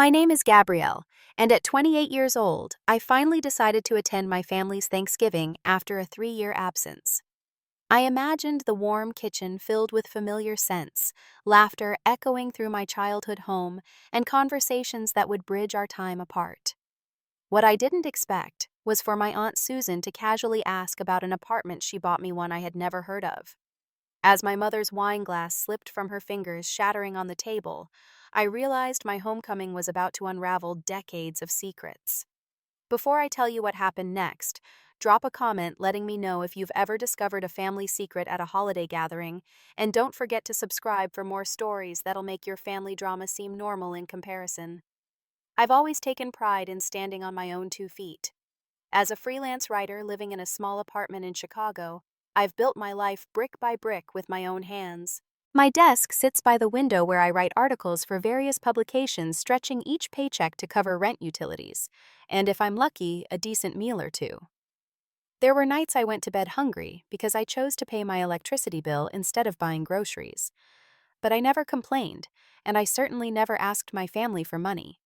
My name is Gabrielle, and at 28 years old, I finally decided to attend my family's Thanksgiving after a 3-year absence. I imagined the warm kitchen filled with familiar scents, laughter echoing through my childhood home, and conversations that would bridge our time apart. What I didn't expect was for my Aunt Susan to casually ask about an apartment she bought me one I had never heard of. As my mother's wine glass slipped from her fingers, shattering on the table, I realized my homecoming was about to unravel decades of secrets. Before I tell you what happened next, drop a comment letting me know if you've ever discovered a family secret at a holiday gathering, and don't forget to subscribe for more stories that'll make your family drama seem normal in comparison. I've always taken pride in standing on my own 2 feet. As a freelance writer living in a small apartment in Chicago, I've built my life brick by brick with my own hands. My desk sits by the window where I write articles for various publications, stretching each paycheck to cover rent, utilities, and if I'm lucky, a decent meal or two. There were nights I went to bed hungry because I chose to pay my electricity bill instead of buying groceries. But I never complained, and I certainly never asked my family for money.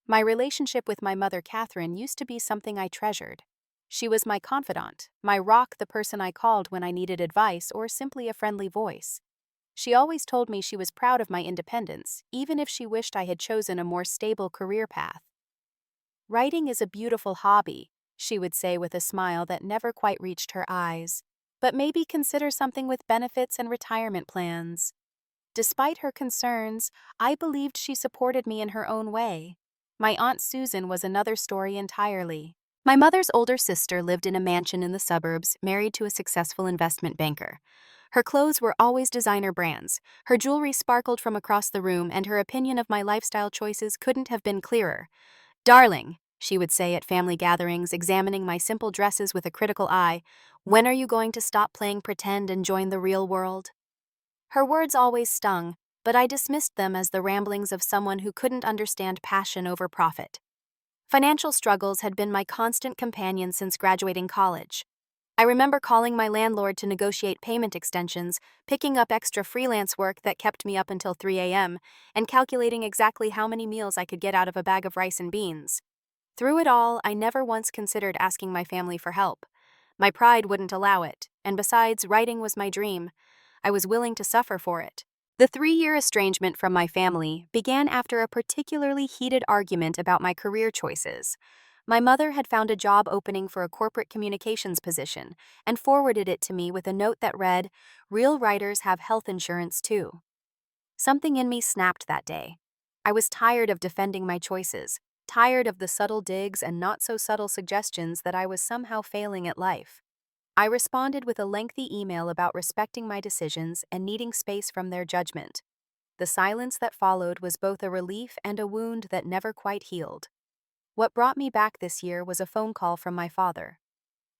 My relationship with my mother, Catherine, used to be something I treasured. She was my confidant, my rock, the person I called when I needed advice or simply a friendly voice. She always told me she was proud of my independence, even if she wished I had chosen a more stable career path. "Writing is a beautiful hobby," she would say with a smile that never quite reached her eyes, "but maybe consider something with benefits and retirement plans." Despite her concerns, I believed she supported me in her own way. My Aunt Susan was another story entirely. My mother's older sister lived in a mansion in the suburbs, married to a successful investment banker. Her clothes were always designer brands, her jewelry sparkled from across the room, and her opinion of my lifestyle choices couldn't have been clearer. "Darling," she would say at family gatherings, examining my simple dresses with a critical eye, "when are you going to stop playing pretend and join the real world?" Her words always stung, but I dismissed them as the ramblings of someone who couldn't understand passion over profit. Financial struggles had been my constant companion since graduating college. I remember calling my landlord to negotiate payment extensions, picking up extra freelance work that kept me up until 3 a.m., and calculating exactly how many meals I could get out of a bag of rice and beans. Through it all, I never once considered asking my family for help. My pride wouldn't allow it, and besides, writing was my dream. I was willing to suffer for it. The 3-year estrangement from my family began after a particularly heated argument about my career choices. My mother had found a job opening for a corporate communications position and forwarded it to me with a note that read, "Real writers have health insurance too." Something in me snapped that day. I was tired of defending my choices, tired of the subtle digs and not-so-subtle suggestions that I was somehow failing at life. I responded with a lengthy email about respecting my decisions and needing space from their judgment. The silence that followed was both a relief and a wound that never quite healed. What brought me back this year was a phone call from my father.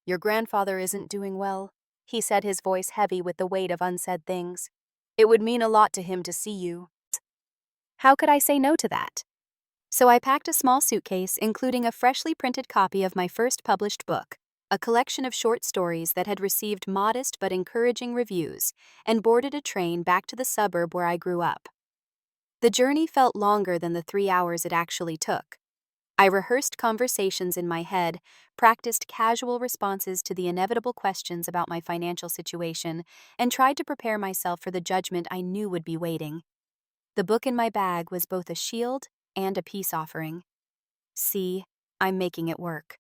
"Your grandfather isn't doing well," he said, his voice heavy with the weight of unsaid things. "It would mean a lot to him to see you." How could I say no to that? So I packed a small suitcase, including a freshly printed copy of my first published book, a collection of short stories that had received modest but encouraging reviews, and boarded a train back to the suburb where I grew up. The journey felt longer than the 3 hours it actually took. I rehearsed conversations in my head, practiced casual responses to the inevitable questions about my financial situation, and tried to prepare myself for the judgment I knew would be waiting. The book in my bag was both a shield and a peace offering. See, I'm making it work.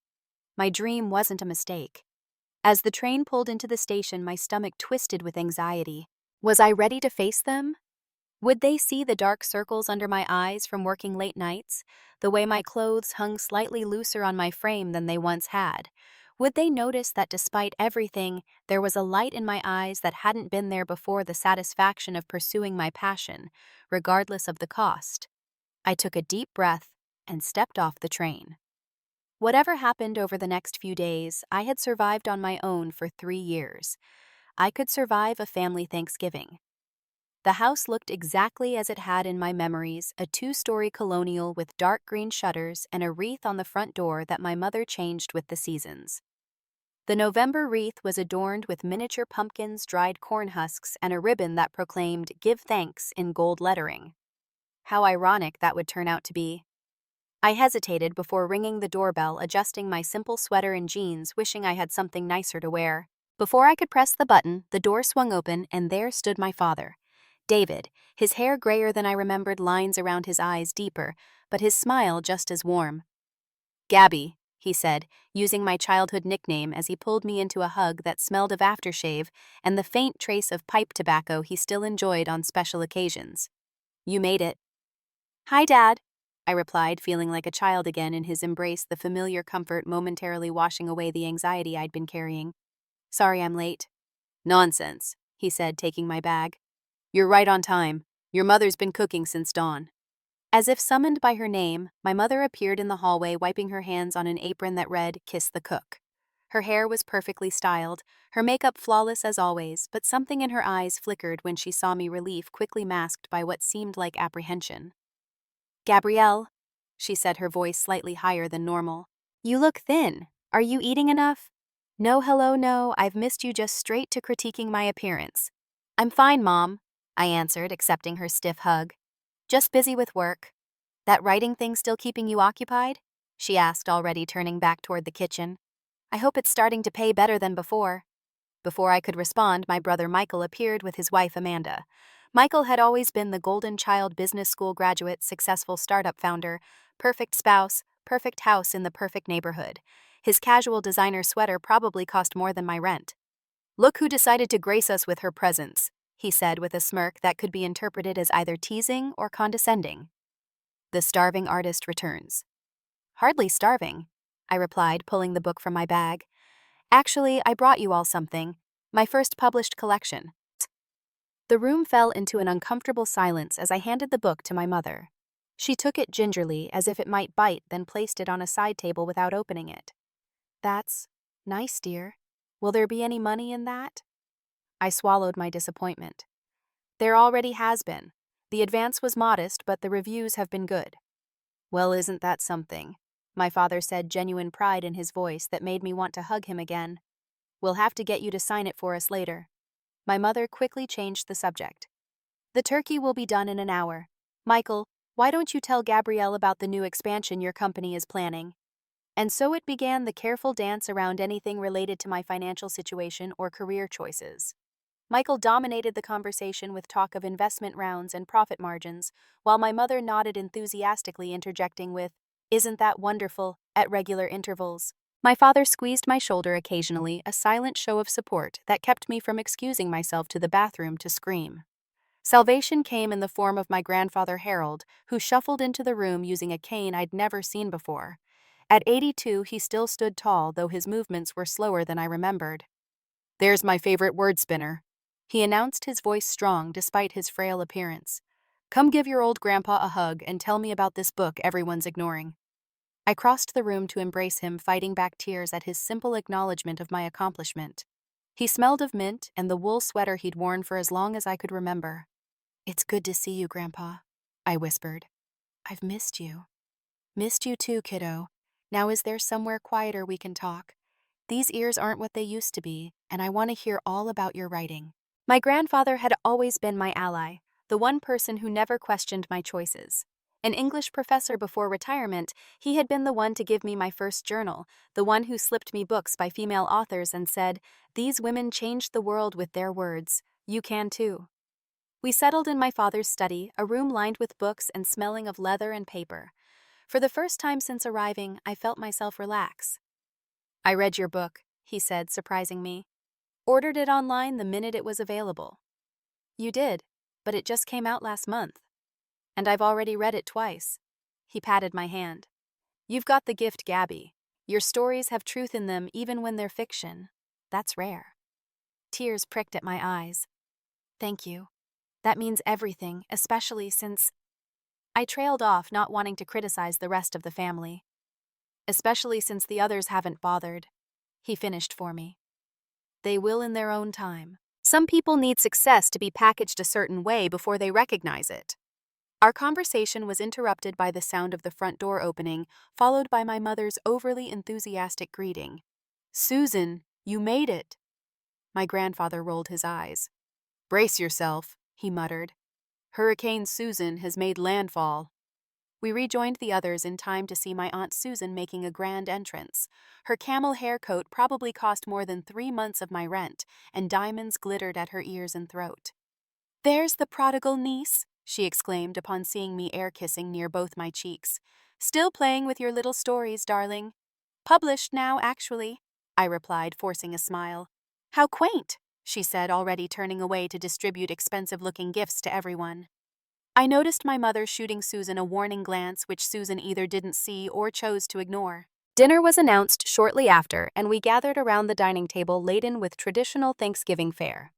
My dream wasn't a mistake. As the train pulled into the station, my stomach twisted with anxiety. Was I ready to face them? Would they see the dark circles under my eyes from working late nights, the way my clothes hung slightly looser on my frame than they once had? Would they notice that despite everything, there was a light in my eyes that hadn't been there before, the satisfaction of pursuing my passion, regardless of the cost? I took a deep breath and stepped off the train. Whatever happened over the next few days, I had survived on my own for 3 years. I could survive a family Thanksgiving. The house looked exactly as it had in my memories, a 2-story colonial with dark green shutters and a wreath on the front door that my mother changed with the seasons. The November wreath was adorned with miniature pumpkins, dried corn husks, and a ribbon that proclaimed "Give Thanks" in gold lettering. How ironic that would turn out to be. I hesitated before ringing the doorbell, adjusting my simple sweater and jeans, wishing I had something nicer to wear. Before I could press the button, the door swung open and there stood my father. David, his hair grayer than I remembered, lines around his eyes deeper, but his smile just as warm. "Gabby," he said, using my childhood nickname as he pulled me into a hug that smelled of aftershave and the faint trace of pipe tobacco he still enjoyed on special occasions. "You made it." "Hi, Dad," I replied, feeling like a child again in his embrace, the familiar comfort momentarily washing away the anxiety I'd been carrying. "Sorry I'm late." "Nonsense," he said, taking my bag. "You're right on time. Your mother's been cooking since dawn." As if summoned by her name, my mother appeared in the hallway, wiping her hands on an apron that read, "Kiss the Cook." Her hair was perfectly styled, her makeup flawless as always, but something in her eyes flickered when she saw me, relief quickly masked by what seemed like apprehension. "Gabrielle," she said, her voice slightly higher than normal. "You look thin. Are you eating enough?" "No, hello, no, I've missed you, just straight to critiquing my appearance." "I'm fine, Mom," I answered, accepting her stiff hug. "Just busy with work." "That writing thing still keeping you occupied?" she asked, already turning back toward the kitchen. "I hope it's starting to pay better than before." Before I could respond, my brother Michael appeared with his wife Amanda. Michael had always been the golden child, business school graduate, successful startup founder, perfect spouse, perfect house in the perfect neighborhood. His casual designer sweater probably cost more than my rent. "Look who decided to grace us with her presence," he said with a smirk that could be interpreted as either teasing or condescending. "The starving artist returns." "Hardly starving," I replied, pulling the book from my bag. "Actually, I brought you all something. My first published collection." The room fell into an uncomfortable silence as I handed the book to my mother. She took it gingerly, as if it might bite, then placed it on a side table without opening it. "That's nice, dear. Will there be any money in that?" I swallowed my disappointment. "There already has been. The advance was modest, but the reviews have been good." "Well, isn't that something?" my father said, genuine pride in his voice that made me want to hug him again. "We'll have to get you to sign it for us later." My mother quickly changed the subject. "The turkey will be done in an hour. Michael, why don't you tell Gabrielle about the new expansion your company is planning?" And so it began, the careful dance around anything related to my financial situation or career choices. Michael dominated the conversation with talk of investment rounds and profit margins, while my mother nodded enthusiastically, interjecting with, "Isn't that wonderful?" at regular intervals. My father squeezed my shoulder occasionally, a silent show of support that kept me from excusing myself to the bathroom to scream. Salvation came in the form of my grandfather Harold, who shuffled into the room using a cane I'd never seen before. At 82, he still stood tall, though his movements were slower than I remembered. "There's my favorite word spinner," he announced, his voice strong despite his frail appearance. "Come give your old grandpa a hug and tell me about this book everyone's ignoring." I crossed the room to embrace him, fighting back tears at his simple acknowledgement of my accomplishment. He smelled of mint and the wool sweater he'd worn for as long as I could remember. "It's good to see you, Grandpa," I whispered. "I've missed you." "Missed you too, kiddo. Now is there somewhere quieter we can talk? These ears aren't what they used to be, and I want to hear all about your writing." My grandfather had always been my ally, the one person who never questioned my choices. An English professor before retirement, he had been the one to give me my first journal, the one who slipped me books by female authors and said, "These women changed the world with their words. You can too." We settled in my father's study, a room lined with books and smelling of leather and paper. For the first time since arriving, I felt myself relax. "I read your book," he said, surprising me. "Ordered it online the minute it was available." "You did, but it just came out last month." "And I've already read it twice." He patted my hand. "You've got the gift, Gabby. Your stories have truth in them even when they're fiction. That's rare." Tears pricked at my eyes. "Thank you. That means everything, especially since—" I trailed off, not wanting to criticize the rest of the family. "Especially since the others haven't bothered," he finished for me. "They will in their own time. Some people need success to be packaged a certain way before they recognize it." Our conversation was interrupted by the sound of the front door opening, followed by my mother's overly enthusiastic greeting. "Susan, you made it." My grandfather rolled his eyes. "Brace yourself," he muttered. "Hurricane Susan has made landfall." We rejoined the others in time to see my Aunt Susan making a grand entrance. Her camel hair coat probably cost more than 3 months of my rent, and diamonds glittered at her ears and throat. "There's the prodigal niece," she exclaimed upon seeing me air-kissing near both my cheeks. "Still playing with your little stories, darling." "Published now, actually," I replied, forcing a smile. "How quaint," she said, already turning away to distribute expensive-looking gifts to everyone. I noticed my mother shooting Susan a warning glance which Susan either didn't see or chose to ignore. Dinner was announced shortly after, and we gathered around the dining table laden with traditional Thanksgiving fare.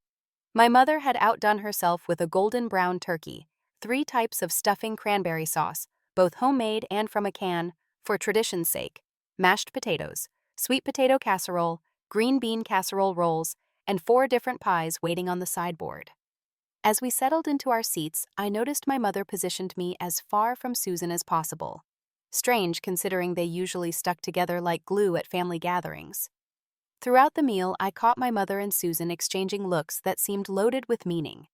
My mother had outdone herself with a golden brown turkey, 3 types of stuffing cranberry sauce, both homemade and from a can, for tradition's sake, mashed potatoes, sweet potato casserole, green bean casserole rolls, and 4 different pies waiting on the sideboard. As we settled into our seats, I noticed my mother positioned me as far from Susan as possible. Strange considering they usually stuck together like glue at family gatherings. Throughout the meal, I caught my mother and Susan exchanging looks that seemed loaded with meaning.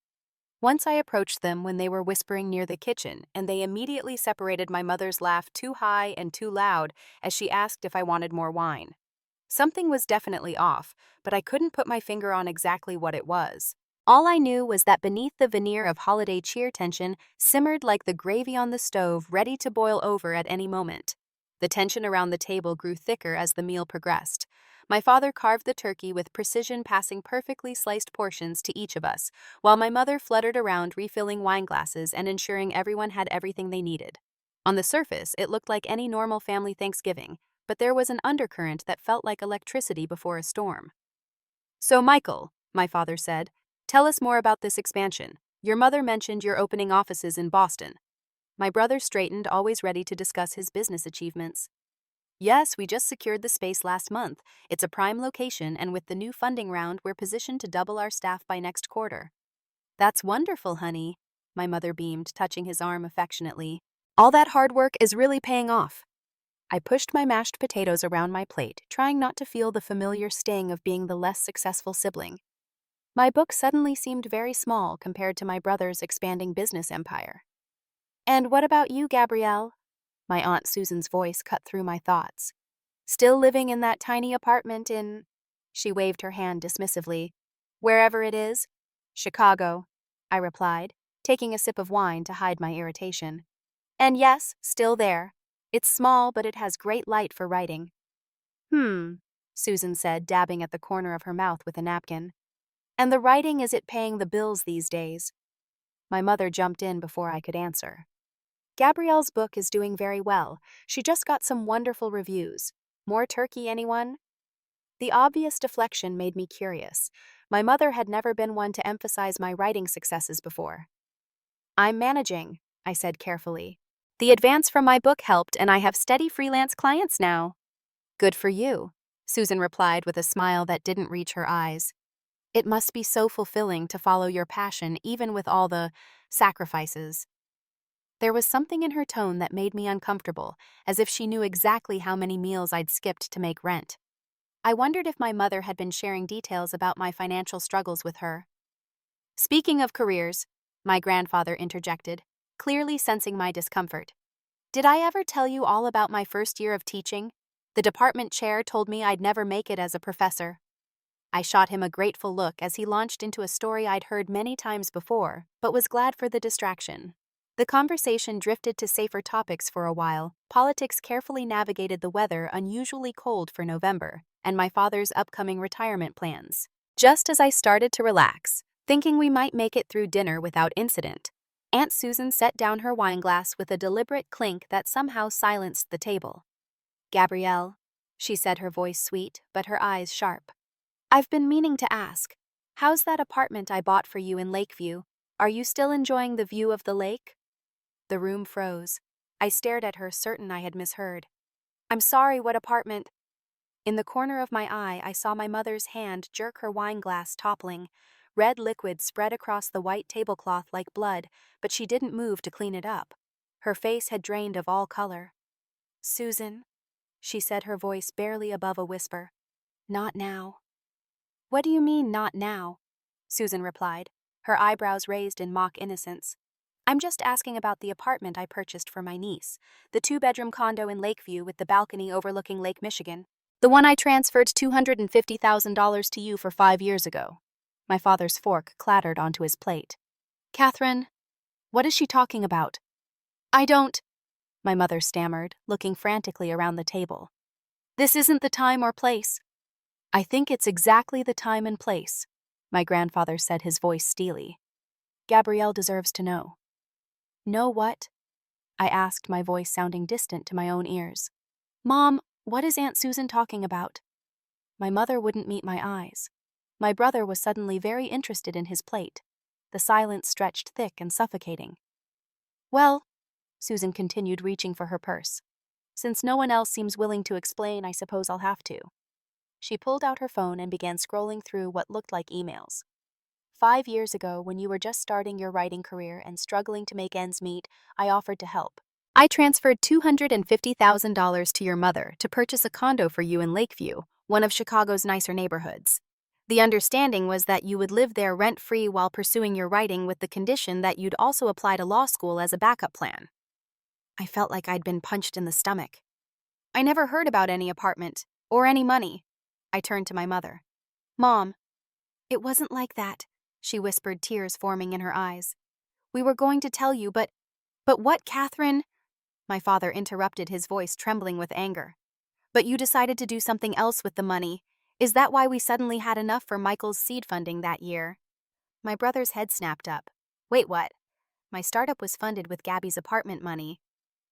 Once I approached them when they were whispering near the kitchen, and they immediately separated my mother's laugh too high and too loud as she asked if I wanted more wine. Something was definitely off, but I couldn't put my finger on exactly what it was. All I knew was that beneath the veneer of holiday cheer tension simmered like the gravy on the stove, ready to boil over at any moment. The tension around the table grew thicker as the meal progressed. My father carved the turkey with precision, passing perfectly sliced portions to each of us, while my mother fluttered around refilling wine glasses and ensuring everyone had everything they needed. On the surface, it looked like any normal family Thanksgiving, but there was an undercurrent that felt like electricity before a storm. "So, Michael," my father said, "tell us more about this expansion. Your mother mentioned you're opening offices in Boston." My brother straightened, always ready to discuss his business achievements. "Yes, we just secured the space last month. It's a prime location, and with the new funding round, we're positioned to double our staff by next quarter." "That's wonderful, honey," my mother beamed, touching his arm affectionately. "All that hard work is really paying off." I pushed my mashed potatoes around my plate, trying not to feel the familiar sting of being the less successful sibling. My book suddenly seemed very small compared to my brother's expanding business empire. "And what about you, Gabrielle?" My Aunt Susan's voice cut through my thoughts. "Still living in that tiny apartment in—" She waved her hand dismissively. "Wherever it is?" "Chicago," I replied, taking a sip of wine to hide my irritation. "And yes, still there. It's small, but it has great light for writing." Susan said, dabbing at the corner of her mouth with a napkin. "And the writing, is it paying the bills these days?" My mother jumped in before I could answer. "Gabrielle's book is doing very well. She just got some wonderful reviews. More turkey, anyone?" The obvious deflection made me curious. My mother had never been one to emphasize my writing successes before. "I'm managing," I said carefully. "The advance from my book helped, and I have steady freelance clients now." "Good for you," Susan replied with a smile that didn't reach her eyes. "It must be so fulfilling to follow your passion even with all the sacrifices." There was something in her tone that made me uncomfortable, as if she knew exactly how many meals I'd skipped to make rent. I wondered if my mother had been sharing details about my financial struggles with her. "Speaking of careers," my grandfather interjected, clearly sensing my discomfort. "Did I ever tell you all about my first year of teaching? The department chair told me I'd never make it as a professor." I shot him a grateful look as he launched into a story I'd heard many times before, but was glad for the distraction. The conversation drifted to safer topics for a while. Politics carefully navigated the weather unusually cold for November, and my father's upcoming retirement plans. Just as I started to relax, thinking we might make it through dinner without incident, Aunt Susan set down her wineglass with a deliberate clink that somehow silenced the table. "Gabrielle," she said, her voice sweet, but her eyes sharp. "I've been meaning to ask, how's that apartment I bought for you in Lakeview? Are you still enjoying the view of the lake?" The room froze. I stared at her, certain I had misheard. "I'm sorry, what apartment?" In the corner of my eye, I saw my mother's hand jerk her wineglass, toppling. Red liquid spread across the white tablecloth like blood, but she didn't move to clean it up. Her face had drained of all color. "Susan," she said, her voice barely above a whisper. "Not now." "What do you mean, not now?" Susan replied, her eyebrows raised in mock innocence. I'm just asking about the apartment I purchased for my niece, the two-bedroom condo in Lakeview with the balcony overlooking Lake Michigan. The one I transferred $250,000 to you for 5 years ago. My father's fork clattered onto his plate. Catherine, what is she talking about? I don't, my mother stammered, looking frantically around the table. This isn't the time or place. I think it's exactly the time and place, my grandfather said, his voice steely. Gabrielle deserves to know. Know what? I asked, my voice sounding distant to my own ears. Mom, what is Aunt Susan talking about? My mother wouldn't meet my eyes. My brother was suddenly very interested in his plate. The silence stretched thick and suffocating. Well, Susan continued, reaching for her purse. Since no one else seems willing to explain, I suppose I'll have to. She pulled out her phone and began scrolling through what looked like emails. 5 years ago, when you were just starting your writing career and struggling to make ends meet, I offered to help. I transferred $250,000 to your mother to purchase a condo for you in Lakeview, one of Chicago's nicer neighborhoods. The understanding was that you would live there rent-free while pursuing your writing, with the condition that you'd also apply to law school as a backup plan. I felt like I'd been punched in the stomach. I never heard about any apartment or any money. I turned to my mother. Mom, it wasn't like that, she whispered, tears forming in her eyes. We were going to tell you, but what, Catherine? My father interrupted, his voice trembling with anger. But you decided to do something else with the money. Is that why we suddenly had enough for Michael's seed funding that year? My brother's head snapped up. Wait, what? My startup was funded with Gabby's apartment money.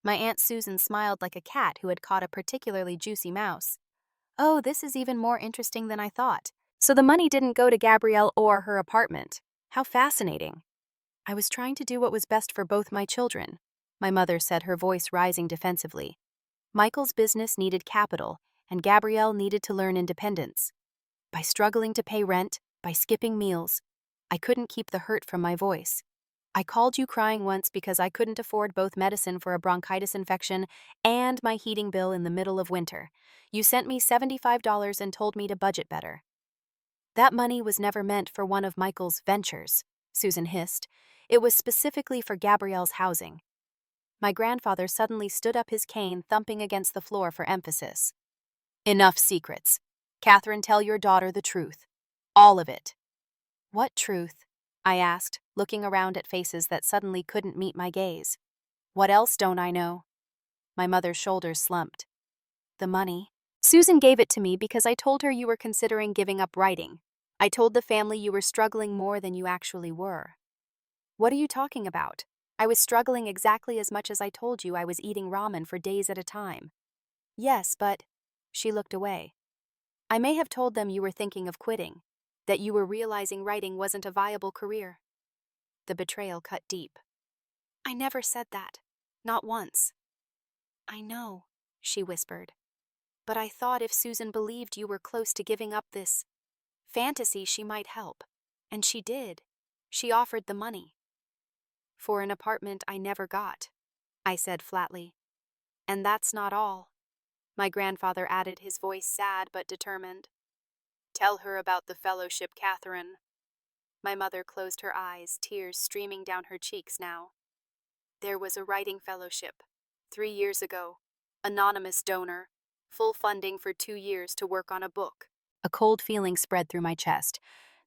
My Aunt Susan smiled like a cat who had caught a particularly juicy mouse. Oh, this is even more interesting than I thought. So the money didn't go to Gabrielle or her apartment. How fascinating. I was trying to do what was best for both my children, my mother said, her voice rising defensively. Michael's business needed capital, and Gabrielle needed to learn independence. By struggling to pay rent, by skipping meals, I couldn't keep the hurt from my voice. I called you crying once because I couldn't afford both medicine for a bronchitis infection and my heating bill in the middle of winter. You sent me $75 and told me to budget better. That money was never meant for one of Michael's ventures, Susan hissed. It was specifically for Gabrielle's housing. My grandfather suddenly stood up, his cane thumping against the floor for emphasis. Enough secrets. Catherine, tell your daughter the truth. All of it. What truth? I asked, looking around at faces that suddenly couldn't meet my gaze. What else don't I know? My mother's shoulders slumped. The money. Susan gave it to me because I told her you were considering giving up writing. I told the family you were struggling more than you actually were. What are you talking about? I was struggling exactly as much as I told you. I was eating ramen for days at a time. Yes, but... She looked away. I may have told them you were thinking of quitting, that you were realizing writing wasn't a viable career. The betrayal cut deep. I never said that. Not once. I know, she whispered. But I thought if Susan believed you were close to giving up this fantasy, she might help. And she did. She offered the money. For an apartment I never got, I said flatly. And that's not all, my grandfather added, his voice sad but determined. Tell her about the fellowship, Catherine. My mother closed her eyes, tears streaming down her cheeks now. There was a writing fellowship, 3 years ago. Anonymous donor. Full funding for 2 years to work on a book. A cold feeling spread through my chest.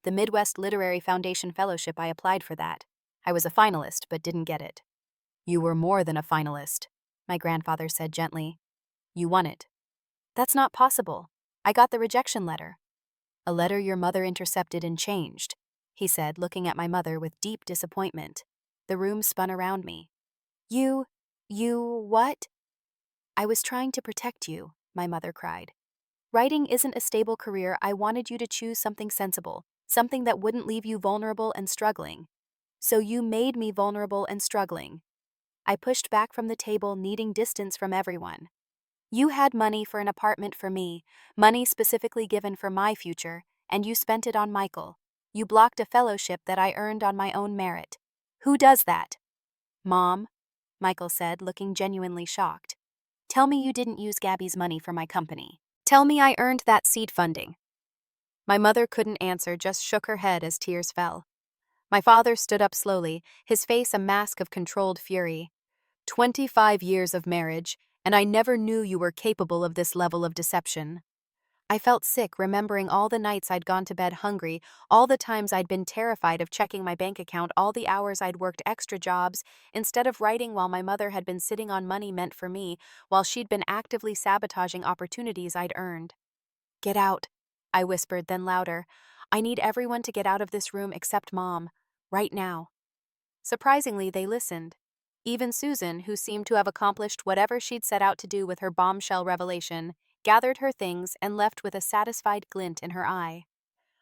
The Midwest Literary Foundation Fellowship, I applied for that. I was a finalist, but didn't get it. You were more than a finalist, my grandfather said gently. You won it. That's not possible. I got the rejection letter. A letter your mother intercepted and changed, he said, looking at my mother with deep disappointment. The room spun around me. You what? I was trying to protect you, my mother cried. Writing isn't a stable career. I wanted you to choose something sensible, something that wouldn't leave you vulnerable and struggling. So you made me vulnerable and struggling. I pushed back from the table, needing distance from everyone. You had money for an apartment for me, money specifically given for my future, and you spent it on Michael. You blocked a fellowship that I earned on my own merit. Who does that? Mom, Michael said, looking genuinely shocked. Tell me you didn't use Gabby's money for my company. Tell me I earned that seed funding. My mother couldn't answer, just shook her head as tears fell. My father stood up slowly, his face a mask of controlled fury. 25 years of marriage, and I never knew you were capable of this level of deception. I felt sick remembering all the nights I'd gone to bed hungry, all the times I'd been terrified of checking my bank account, all the hours I'd worked extra jobs instead of writing while my mother had been sitting on money meant for me, while she'd been actively sabotaging opportunities I'd earned. "Get out," I whispered, then louder. "I need everyone to get out of this room except Mom. Right now." Surprisingly, they listened. Even Susan, who seemed to have accomplished whatever she'd set out to do with her bombshell revelation, gathered her things and left with a satisfied glint in her eye.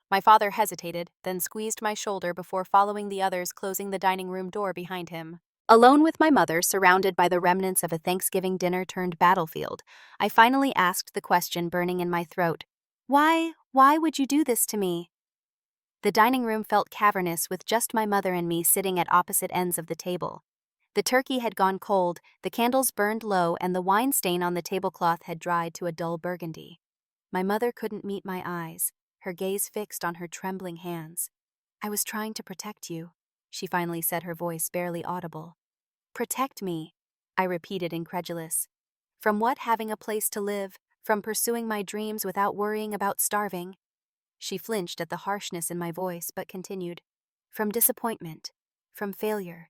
My father hesitated, then squeezed my shoulder before following the others, closing the dining room door behind him. Alone with my mother, surrounded by the remnants of a Thanksgiving dinner turned battlefield, I finally asked the question burning in my throat. Why would you do this to me?" The dining room felt cavernous with just my mother and me sitting at opposite ends of the table. The turkey had gone cold, the candles burned low, and the wine stain on the tablecloth had dried to a dull burgundy. My mother couldn't meet my eyes, her gaze fixed on her trembling hands. "I was trying to protect you," she finally said, her voice barely audible. "Protect me," I repeated, incredulous. "From what? Having a place to live, from pursuing my dreams without worrying about starving?" She flinched at the harshness in my voice, but continued. "From disappointment, from failure.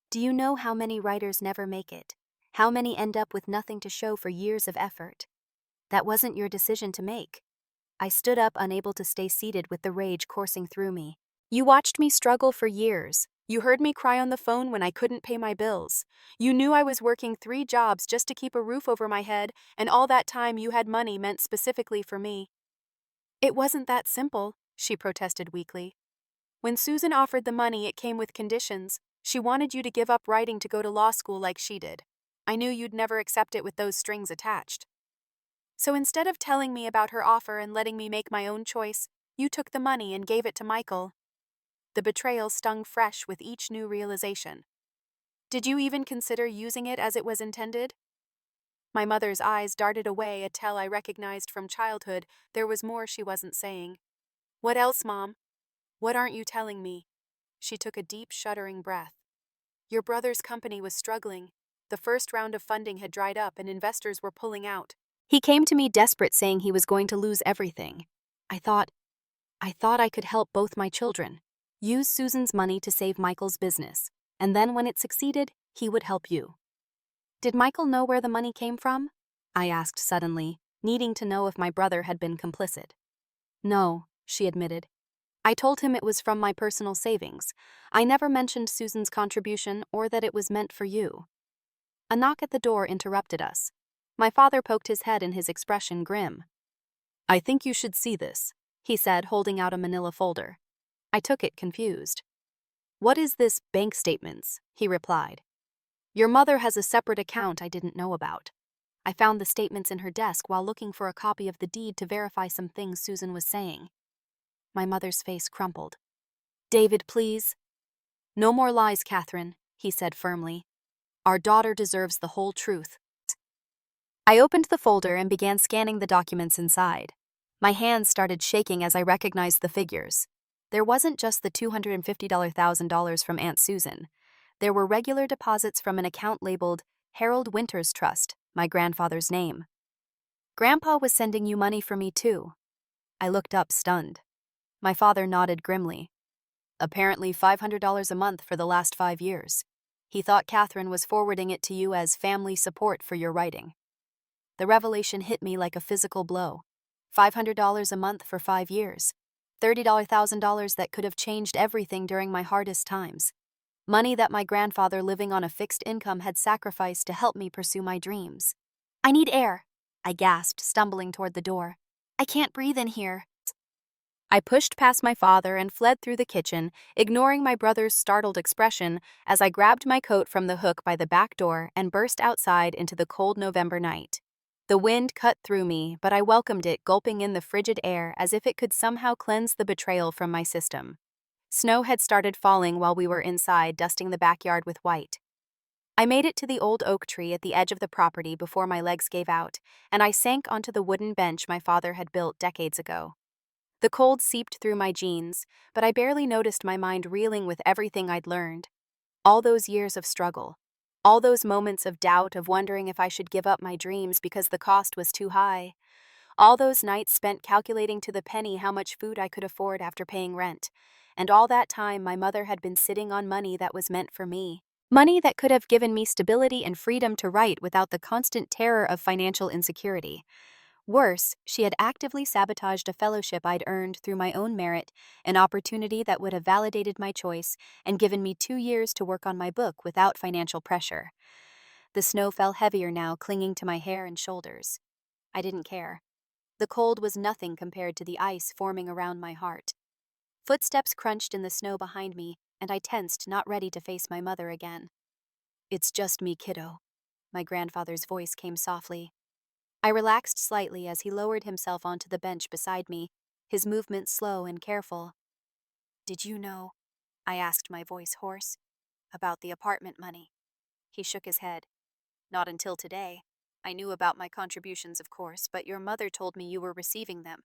Do you know how many writers never make it? How many end up with nothing to show for years of effort? That wasn't your decision to make." I stood up, unable to stay seated with the rage coursing through me. "You watched me struggle for years. You heard me cry on the phone when I couldn't pay my bills. You knew I was working 3 jobs just to keep a roof over my head, and all that time you had money meant specifically for me." "It wasn't that simple," she protested weakly. "When Susan offered the money, it came with conditions. She wanted you to give up writing to go to law school like she did. I knew you'd never accept it with those strings attached. So instead of telling me about her offer and letting me make my own choice, you took the money and gave it to Michael." The betrayal stung fresh with each new realization. "Did you even consider using it as it was intended?" My mother's eyes darted away, a tell I recognized from childhood. There was more she wasn't saying. "What else, Mom? What aren't you telling me?" She took a deep, shuddering breath. "Your brother's company was struggling. The first round of funding had dried up and investors were pulling out. He came to me desperate, saying he was going to lose everything. I thought I could help both my children. Use Susan's money to save Michael's business, and then when it succeeded, he would help you." "Did Michael know where the money came from?" I asked suddenly, needing to know if my brother had been complicit. "No," she admitted. "I told him it was from my personal savings. I never mentioned Susan's contribution or that it was meant for you." A knock at the door interrupted us. My father poked his head in, his expression grim. "I think you should see this," he said, holding out a manila folder. I took it, confused. "What is this bank statements?" he replied. "Your mother has a separate account I didn't know about. I found the statements in her desk while looking for a copy of the deed to verify some things Susan was saying." My mother's face crumpled. "David, please." "No more lies, Catherine," he said firmly. "Our daughter deserves the whole truth." I opened the folder and began scanning the documents inside. My hands started shaking as I recognized the figures. There wasn't just the $250,000 from Aunt Susan. There were regular deposits from an account labeled Harold Winters Trust, my grandfather's name. "Grandpa was sending you money for me too." I looked up, stunned. My father nodded grimly. "Apparently $500 a month for the last 5 years. He thought Catherine was forwarding it to you as family support for your writing." The revelation hit me like a physical blow. $500 a month for 5 years. $30,000 that could have changed everything during my hardest times. Money that my grandfather, living on a fixed income, had sacrificed to help me pursue my dreams. "I need air," I gasped, stumbling toward the door. "I can't breathe in here." I pushed past my father and fled through the kitchen, ignoring my brother's startled expression as I grabbed my coat from the hook by the back door and burst outside into the cold November night. The wind cut through me, but I welcomed it, gulping in the frigid air as if it could somehow cleanse the betrayal from my system. Snow had started falling while we were inside, dusting the backyard with white. I made it to the old oak tree at the edge of the property before my legs gave out, and I sank onto the wooden bench my father had built decades ago. The cold seeped through my jeans, but I barely noticed my mind reeling with everything I'd learned. All those years of struggle. All those moments of doubt, of wondering if I should give up my dreams because the cost was too high. All those nights spent calculating to the penny how much food I could afford after paying rent. And all that time, my mother had been sitting on money that was meant for me. Money that could have given me stability and freedom to write without the constant terror of financial insecurity. Worse, she had actively sabotaged a fellowship I'd earned through my own merit, an opportunity that would have validated my choice and given me 2 years to work on my book without financial pressure. The snow fell heavier now, clinging to my hair and shoulders. I didn't care. The cold was nothing compared to the ice forming around my heart. Footsteps crunched in the snow behind me, and I tensed, not ready to face my mother again. "It's just me, kiddo." My grandfather's voice came softly. I relaxed slightly as he lowered himself onto the bench beside me, his movements slow and careful. "Did you know?" I asked, my voice hoarse. "About the apartment money?" He shook his head. "Not until today. I knew about my contributions, of course, but your mother told me you were receiving them.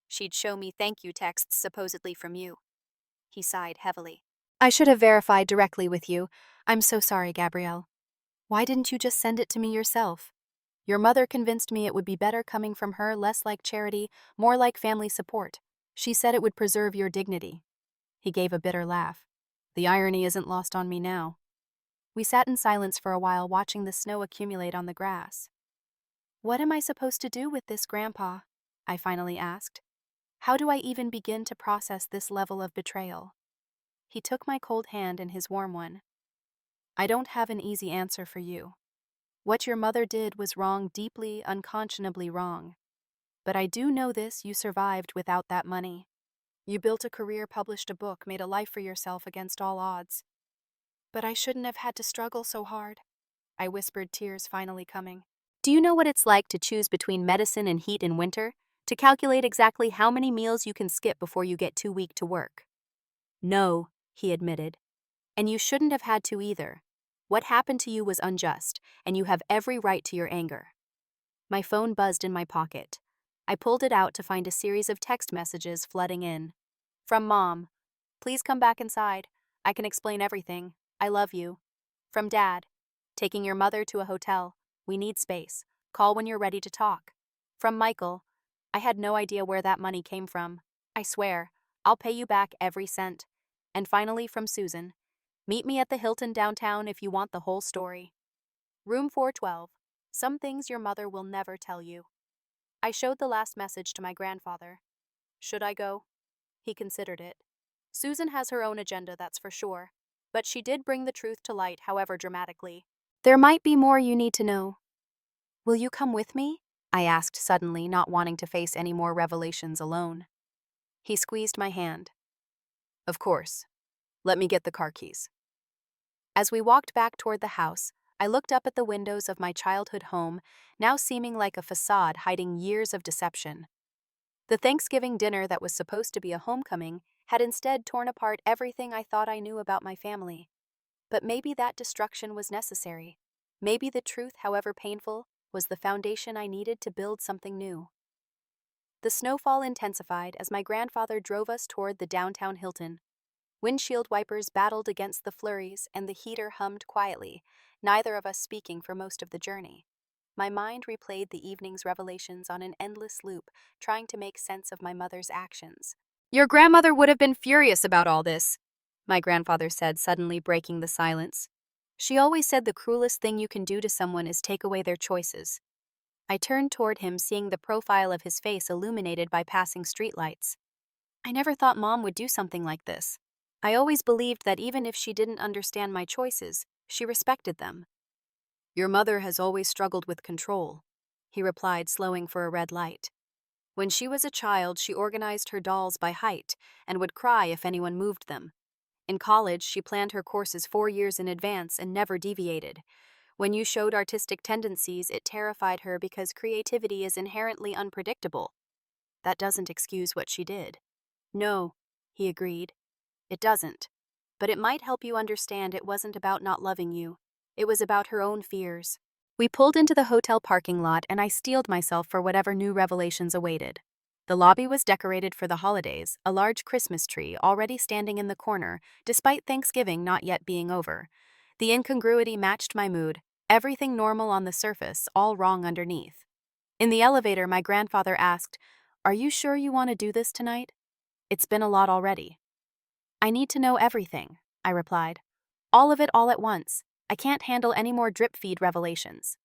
She'd show me thank you texts supposedly from you." He sighed heavily. "I should have verified directly with you. I'm so sorry, Gabrielle. Why didn't you just send it to me yourself? Your mother convinced me it would be better coming from her, less like charity, more like family support. She said it would preserve your dignity." He gave a bitter laugh. "The irony isn't lost on me now." We sat in silence for a while, watching the snow accumulate on the grass. "What am I supposed to do with this, Grandpa?" I finally asked. "How do I even begin to process this level of betrayal?" He took my cold hand in his warm one. "I don't have an easy answer for you. What your mother did was wrong, deeply, unconscionably wrong. But I do know this: you survived without that money. You built a career, published a book, made a life for yourself against all odds. But I shouldn't have had to struggle so hard," I whispered, tears finally coming. "Do you know what it's like to choose between medicine and heat in winter? To calculate exactly how many meals you can skip before you get too weak to work?" "No," he admitted. "And you shouldn't have had to either. What happened to you was unjust, and you have every right to your anger." My phone buzzed in my pocket. I pulled it out to find a series of text messages flooding in. From Mom: "Please come back inside. I can explain everything. I love you." From Dad: "Taking your mother to a hotel. We need space. Call when you're ready to talk." From Michael: "I had no idea where that money came from. I swear, I'll pay you back every cent." And finally from Susan: "Meet me at the Hilton downtown if you want the whole story." Room 412. Some things your mother will never tell you. I showed the last message to my grandfather. "Should I go?" He considered it. "Susan has her own agenda, that's for sure. But she did bring the truth to light, however dramatically. There might be more you need to know." "Will you come with me?" I asked suddenly, not wanting to face any more revelations alone. He squeezed my hand. "Of course. Let me get the car keys." As we walked back toward the house, I looked up at the windows of my childhood home, now seeming like a facade hiding years of deception. The Thanksgiving dinner that was supposed to be a homecoming had instead torn apart everything I thought I knew about my family. But maybe that destruction was necessary. Maybe the truth, however painful, was the foundation I needed to build something new. The snowfall intensified as my grandfather drove us toward the downtown Hilton. Windshield wipers battled against the flurries and the heater hummed quietly, neither of us speaking for most of the journey. My mind replayed the evening's revelations on an endless loop, trying to make sense of my mother's actions. "Your grandmother would have been furious about all this," my grandfather said, suddenly breaking the silence. "She always said the cruelest thing you can do to someone is take away their choices." I turned toward him, seeing the profile of his face illuminated by passing streetlights. "I never thought Mom would do something like this. I always believed that even if she didn't understand my choices, she respected them." "Your mother has always struggled with control," he replied, slowing for a red light. "When she was a child, she organized her dolls by height and would cry if anyone moved them. In college, she planned her courses 4 years in advance and never deviated. When you showed artistic tendencies, it terrified her because creativity is inherently unpredictable. That doesn't excuse what she did." "No," he agreed. "It doesn't. But it might help you understand it wasn't about not loving you. It was about her own fears." We pulled into the hotel parking lot, and I steeled myself for whatever new revelations awaited. The lobby was decorated for the holidays, a large Christmas tree already standing in the corner, despite Thanksgiving not yet being over. The incongruity matched my mood, everything normal on the surface, all wrong underneath. In the elevator, my grandfather asked, "Are you sure you want to do this tonight? It's been a lot already." "I need to know everything," I replied. "All of it all at once. I can't handle any more drip feed revelations."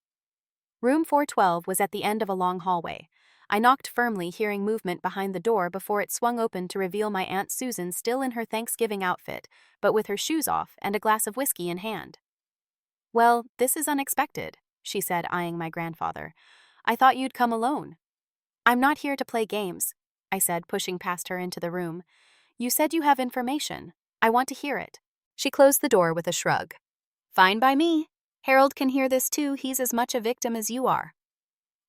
Room 412 was at the end of a long hallway. I knocked firmly, hearing movement behind the door before it swung open to reveal my Aunt Susan still in her Thanksgiving outfit, but with her shoes off and a glass of whiskey in hand. "Well, this is unexpected," she said, eyeing my grandfather. "I thought you'd come alone." "I'm not here to play games," I said, pushing past her into the room. "You said you have information. I want to hear it." She closed the door with a shrug. "Fine by me. Harold can hear this too. He's as much a victim as you are."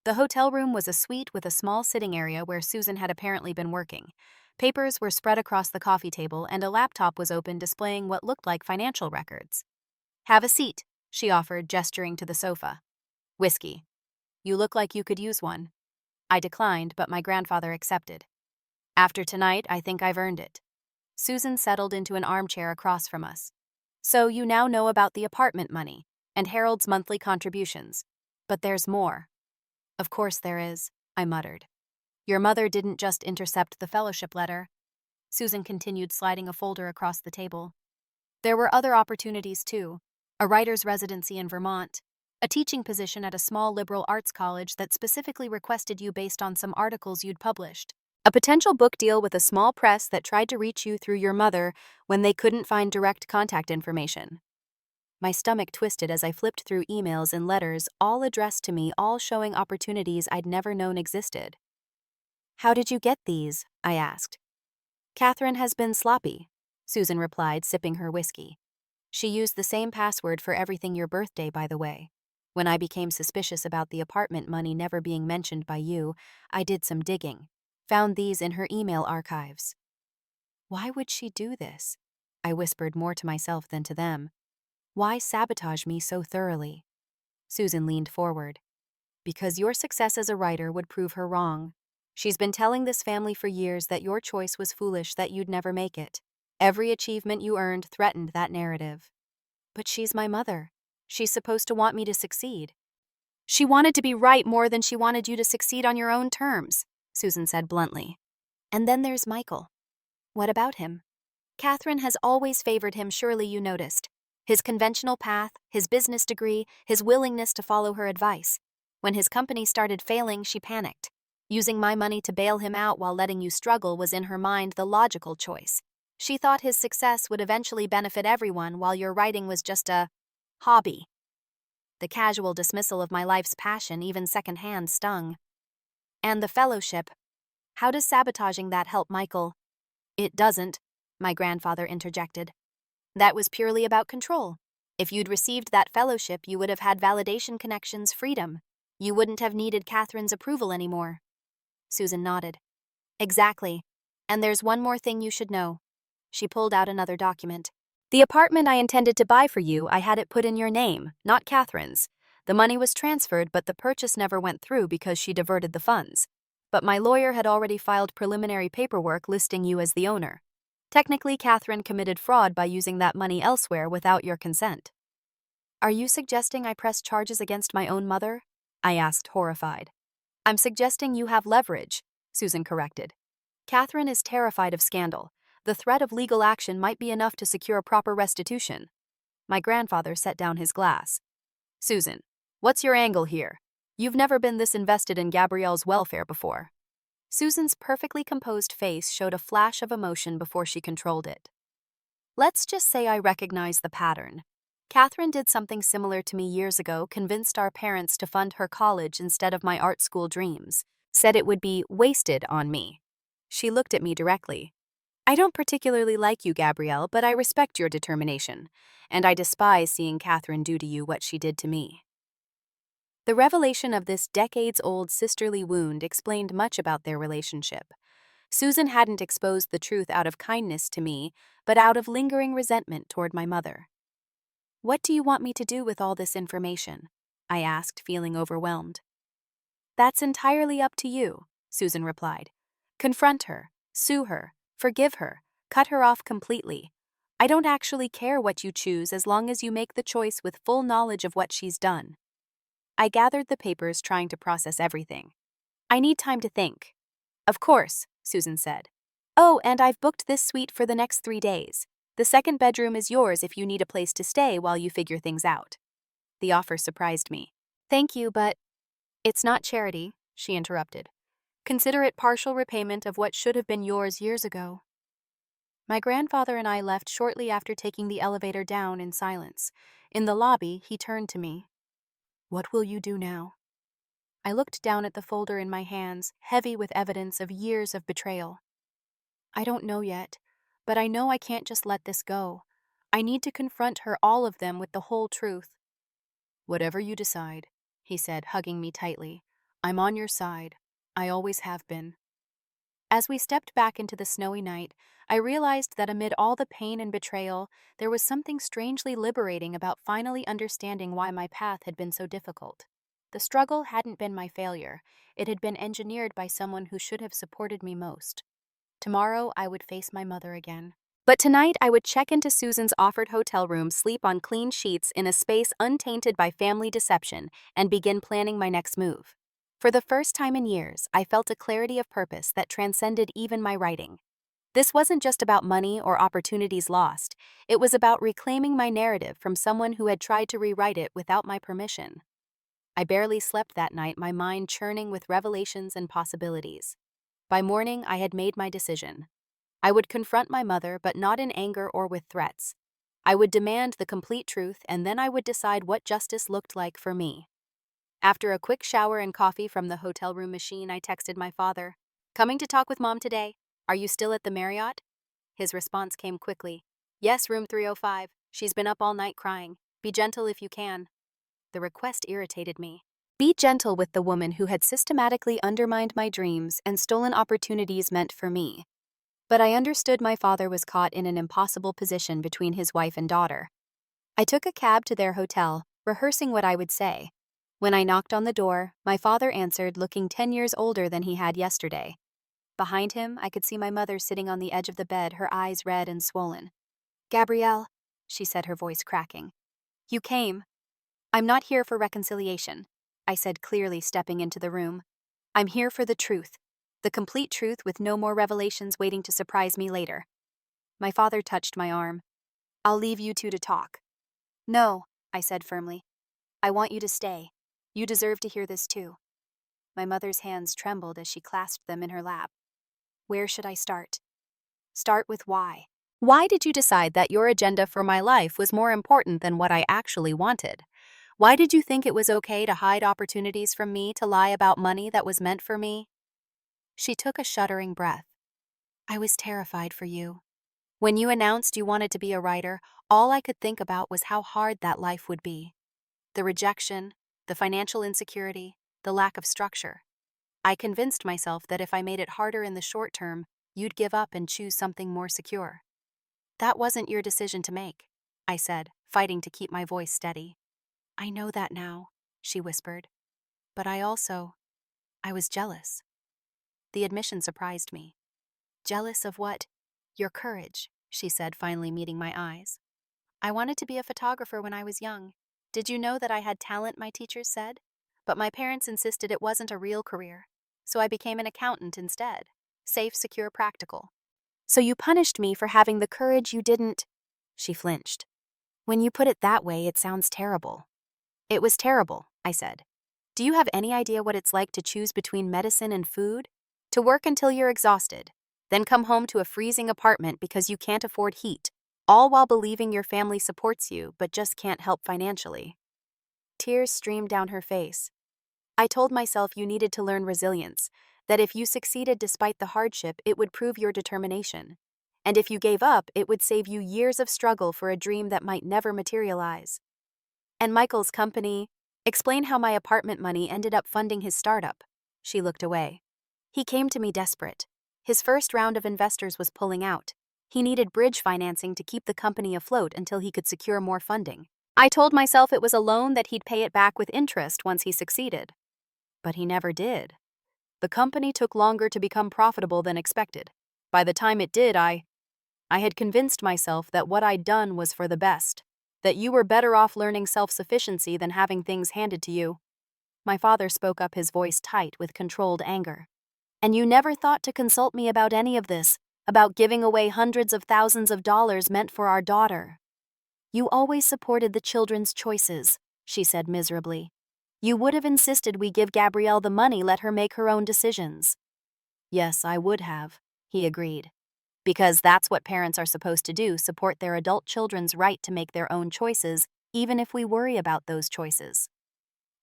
The hotel room was a suite with a small sitting area where Susan had apparently been working. Papers were spread across the coffee table and a laptop was open displaying what looked like financial records. "Have a seat," she offered, gesturing to the sofa. "Whiskey. You look like you could use one." I declined, but my grandfather accepted. "After tonight, I think I've earned it." Susan settled into an armchair across from us. "So you now know about the apartment money and Harold's monthly contributions. But there's more." "Of course there is," I muttered. "Your mother didn't just intercept the fellowship letter." Susan continued, sliding a folder across the table. "There were other opportunities too. A writer's residency in Vermont, a teaching position at a small liberal arts college that specifically requested you based on some articles you'd published, a potential book deal with a small press that tried to reach you through your mother when they couldn't find direct contact information." My stomach twisted as I flipped through emails and letters, all addressed to me, all showing opportunities I'd never known existed. "How did you get these?" I asked. "Catherine has been sloppy," Susan replied, sipping her whiskey. "She used the same password for everything your birthday, by the way. When I became suspicious about the apartment money never being mentioned by you, I did some digging. Found these in her email archives." Why would she do this? I whispered, more to myself than to them. Why sabotage me so thoroughly? Susan leaned forward. "Because your success as a writer would prove her wrong. She's been telling this family for years that your choice was foolish, that you'd never make it. Every achievement you earned threatened that narrative." "But she's my mother. She's supposed to want me to succeed." "She wanted to be right more than she wanted you to succeed on your own terms," Susan said bluntly. "And then there's Michael." "What about him?" "Catherine has always favored him, surely you noticed. His conventional path, his business degree, his willingness to follow her advice. When his company started failing, she panicked. Using my money to bail him out while letting you struggle was in her mind the logical choice. She thought his success would eventually benefit everyone while your writing was just a hobby." The casual dismissal of my life's passion, even secondhand, stung. "And the fellowship. How does sabotaging that help Michael?" "It doesn't," my grandfather interjected. "That was purely about control. If you'd received that fellowship, you would have had validation, connections, freedom. You wouldn't have needed Catherine's approval anymore." Susan nodded. "Exactly. And there's one more thing you should know." She pulled out another document. "The apartment I intended to buy for you, I had it put in your name, not Catherine's. The money was transferred, but the purchase never went through because she diverted the funds. But my lawyer had already filed preliminary paperwork listing you as the owner. Technically, Catherine committed fraud by using that money elsewhere without your consent." "Are you suggesting I press charges against my own mother?" I asked, horrified. "I'm suggesting you have leverage," Susan corrected. "Catherine is terrified of scandal. The threat of legal action might be enough to secure proper restitution." My grandfather set down his glass. "Susan, what's your angle here? You've never been this invested in Gabrielle's welfare before." Susan's perfectly composed face showed a flash of emotion before she controlled it. "Let's just say I recognize the pattern. Catherine did something similar to me years ago, convinced our parents to fund her college instead of my art school dreams, said it would be wasted on me." She looked at me directly. "I don't particularly like you, Gabrielle, but I respect your determination, and I despise seeing Catherine do to you what she did to me." The revelation of this decades-old sisterly wound explained much about their relationship. Susan hadn't exposed the truth out of kindness to me, but out of lingering resentment toward my mother. "What do you want me to do with all this information?" I asked, feeling overwhelmed. "That's entirely up to you," Susan replied. Confront her, sue her, forgive her, cut her off completely. I don't actually care what you choose as long as you make the choice with full knowledge of what she's done. I gathered the papers, trying to process everything. I need time to think. Of course, Susan said. Oh, and I've booked this suite for the next 3 days. The second bedroom is yours if you need a place to stay while you figure things out. The offer surprised me. Thank you, but it's not charity, she interrupted. Consider it partial repayment of what should have been yours years ago. My grandfather and I left shortly after taking the elevator down in silence. In the lobby, he turned to me. What will you do now? I looked down at the folder in my hands, heavy with evidence of years of betrayal. I don't know yet, but I know I can't just let this go. I need to confront her, all of them, with the whole truth. Whatever you decide, he said, hugging me tightly. I'm on your side. I always have been. As we stepped back into the snowy night, I realized that amid all the pain and betrayal, there was something strangely liberating about finally understanding why my path had been so difficult. The struggle hadn't been my failure. It had been engineered by someone who should have supported me most. Tomorrow, I would face my mother again. But tonight, I would check into Susan's offered hotel room, sleep on clean sheets in a space untainted by family deception, and begin planning my next move. For the first time in years, I felt a clarity of purpose that transcended even my writing. This wasn't just about money or opportunities lost. It was about reclaiming my narrative from someone who had tried to rewrite it without my permission. I barely slept that night, my mind churning with revelations and possibilities. By morning, I had made my decision. I would confront my mother, but not in anger or with threats. I would demand the complete truth, and then I would decide what justice looked like for me. After a quick shower and coffee from the hotel room machine, I texted my father. Coming to talk with Mom today? Are you still at the Marriott? His response came quickly. Yes, room 305. She's been up all night crying. Be gentle if you can. The request irritated me. Be gentle with the woman who had systematically undermined my dreams and stolen opportunities meant for me. But I understood my father was caught in an impossible position between his wife and daughter. I took a cab to their hotel, rehearsing what I would say. When I knocked on the door, my father answered, looking 10 years older than he had yesterday. Behind him, I could see my mother sitting on the edge of the bed, her eyes red and swollen. Gabrielle, she said, her voice cracking. You came. I'm not here for reconciliation, I said clearly, stepping into the room. I'm here for the truth. The complete truth, with no more revelations waiting to surprise me later. My father touched my arm. I'll leave you two to talk. No, I said firmly. I want you to stay. You deserve to hear this too. My mother's hands trembled as she clasped them in her lap. Where should I start? Start with why. Why did you decide that your agenda for my life was more important than what I actually wanted? Why did you think it was okay to hide opportunities from me, to lie about money that was meant for me? She took a shuddering breath. I was terrified for you. When you announced you wanted to be a writer, all I could think about was how hard that life would be. The rejection, the financial insecurity, the lack of structure. I convinced myself that if I made it harder in the short term, you'd give up and choose something more secure. That wasn't your decision to make, I said, fighting to keep my voice steady. I know that now, she whispered. But I was jealous. The admission surprised me. Jealous of what? Your courage, she said, finally meeting my eyes. I wanted to be a photographer when I was young. Did you know that I had talent, my teachers said? But my parents insisted it wasn't a real career. So I became an accountant instead. Safe, secure, practical. So you punished me for having the courage you didn't. She flinched. When you put it that way, it sounds terrible. It was terrible, I said. Do you have any idea what it's like to choose between medicine and food? To work until you're exhausted, then come home to a freezing apartment because you can't afford heat, all while believing your family supports you but just can't help financially. Tears streamed down her face. I told myself you needed to learn resilience, that if you succeeded despite the hardship, it would prove your determination. And if you gave up, it would save you years of struggle for a dream that might never materialize. And Michael's company, explain how my apartment money ended up funding his startup. She looked away. He came to me desperate. His first round of investors was pulling out. He needed bridge financing to keep the company afloat until he could secure more funding. I told myself it was a loan that he'd pay it back with interest once he succeeded. But he never did. The company took longer to become profitable than expected. By the time it did, I had convinced myself that what I'd done was for the best, that you were better off learning self-sufficiency than having things handed to you. My father spoke up, his voice tight with controlled anger. And you never thought to consult me about any of this, about giving away hundreds of thousands of dollars meant for our daughter. You always supported the children's choices, she said miserably. You would have insisted we give Gabrielle the money, let her make her own decisions. Yes, I would have, he agreed. Because that's what parents are supposed to do, support their adult children's right to make their own choices, even if we worry about those choices.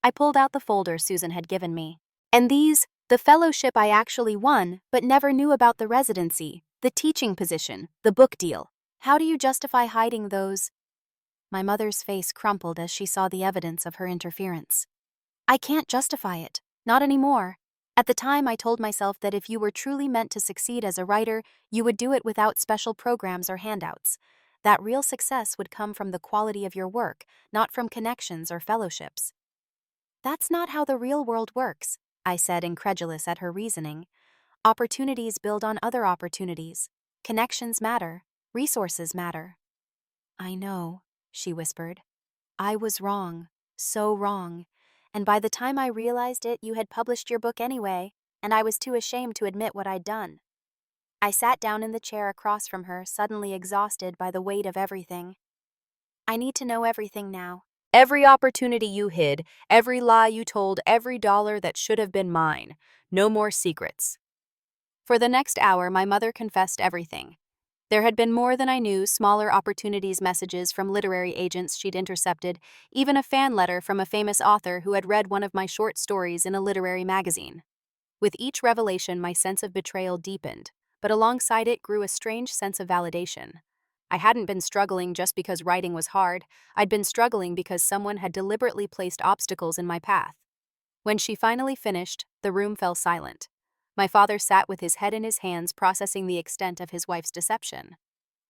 I pulled out the folder Susan had given me. And these, the fellowship I actually won, but never knew about the residency, the teaching position, the book deal. How do you justify hiding those? My mother's face crumpled as she saw the evidence of her interference. I can't justify it, not anymore. At the time, I told myself that if you were truly meant to succeed as a writer, you would do it without special programs or handouts. That real success would come from the quality of your work, not from connections or fellowships. That's not how the real world works, I said, incredulous at her reasoning. Opportunities build on other opportunities. Connections matter. Resources matter. I know, she whispered. I was wrong, so wrong. And by the time I realized it, you had published your book anyway, and I was too ashamed to admit what I'd done. I sat down in the chair across from her, suddenly exhausted by the weight of everything. I need to know everything now. Every opportunity you hid, every lie you told, every dollar that should have been mine. No more secrets. For the next hour, my mother confessed everything. There had been more than I knew, smaller opportunities, messages from literary agents she'd intercepted, even a fan letter from a famous author who had read one of my short stories in a literary magazine. With each revelation, my sense of betrayal deepened, but alongside it grew a strange sense of validation. I hadn't been struggling just because writing was hard. I'd been struggling because someone had deliberately placed obstacles in my path. When she finally finished, the room fell silent. My father sat with his head in his hands, processing the extent of his wife's deception.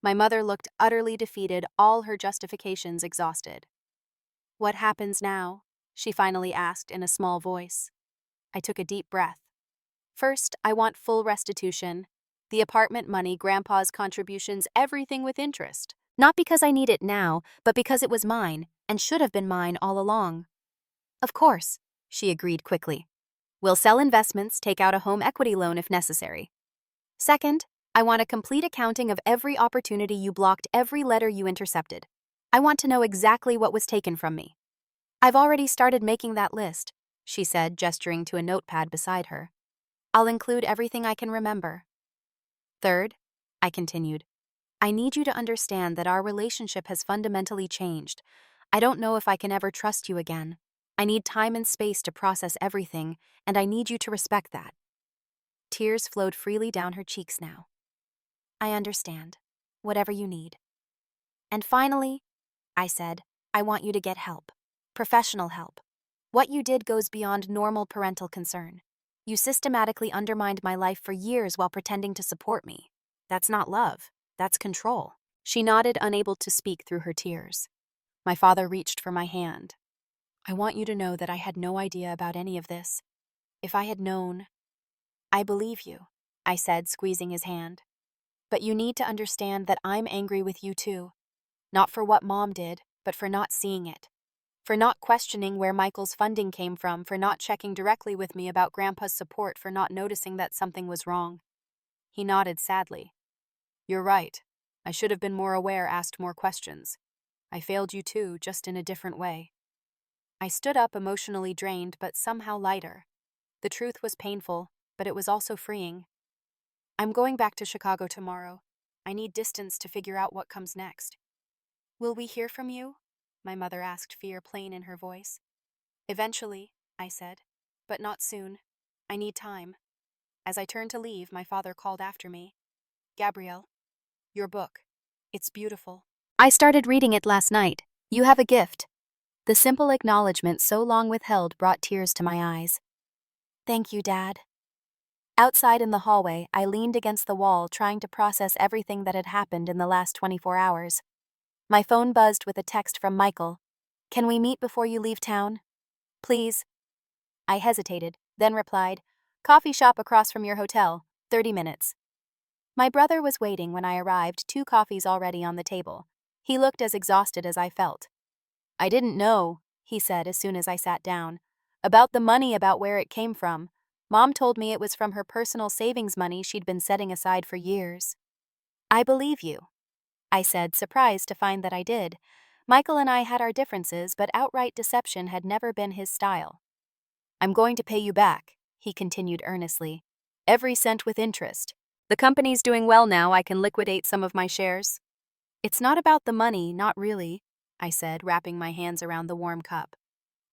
My mother looked utterly defeated, all her justifications exhausted. What happens now? She finally asked in a small voice. I took a deep breath. First, I want full restitution. The apartment money, Grandpa's contributions, everything with interest. Not because I need it now, but because it was mine, and should have been mine all along. Of course, she agreed quickly. We'll sell investments, take out a home equity loan if necessary. Second, I want a complete accounting of every opportunity you blocked, every letter you intercepted. I want to know exactly what was taken from me. I've already started making that list, she said, gesturing to a notepad beside her. I'll include everything I can remember. Third, I continued, I need you to understand that our relationship has fundamentally changed. I don't know if I can ever trust you again. I need time and space to process everything, and I need you to respect that. Tears flowed freely down her cheeks now. I understand. Whatever you need. And finally, I said, I want you to get help. Professional help. What you did goes beyond normal parental concern. You systematically undermined my life for years while pretending to support me. That's not love. That's control. She nodded, unable to speak through her tears. My father reached for my hand. I want you to know that I had no idea about any of this. If I had known... I believe you, I said, squeezing his hand. But you need to understand that I'm angry with you too. Not for what Mom did, but for not seeing it. For not questioning where Michael's funding came from, for not checking directly with me about Grandpa's support, for not noticing that something was wrong. He nodded sadly. You're right. I should have been more aware, asked more questions. I failed you too, just in a different way. I stood up, emotionally drained, but somehow lighter. The truth was painful, but it was also freeing. I'm going back to Chicago tomorrow. I need distance to figure out what comes next. Will we hear from you? My mother asked, fear plain in her voice. Eventually, I said, but not soon. I need time. As I turned to leave, my father called after me. Gabrielle, your book. It's beautiful. I started reading it last night. You have a gift. The simple acknowledgement so long withheld brought tears to my eyes. Thank you, Dad. Outside in the hallway, I leaned against the wall, trying to process everything that had happened in the last 24 hours. My phone buzzed with a text from Michael. Can we meet before you leave town? Please. I hesitated, then replied, Coffee shop across from your hotel, 30 minutes. My brother was waiting when I arrived, 2 coffees already on the table. He looked as exhausted as I felt. I didn't know, he said as soon as I sat down. About the money, about where it came from. Mom told me it was from her personal savings money she'd been setting aside for years. I believe you, I said, surprised to find that I did. Michael and I had our differences, but outright deception had never been his style. I'm going to pay you back, he continued earnestly. Every cent with interest. The company's doing well now, I can liquidate some of my shares. It's not about the money, not really, I said, wrapping my hands around the warm cup.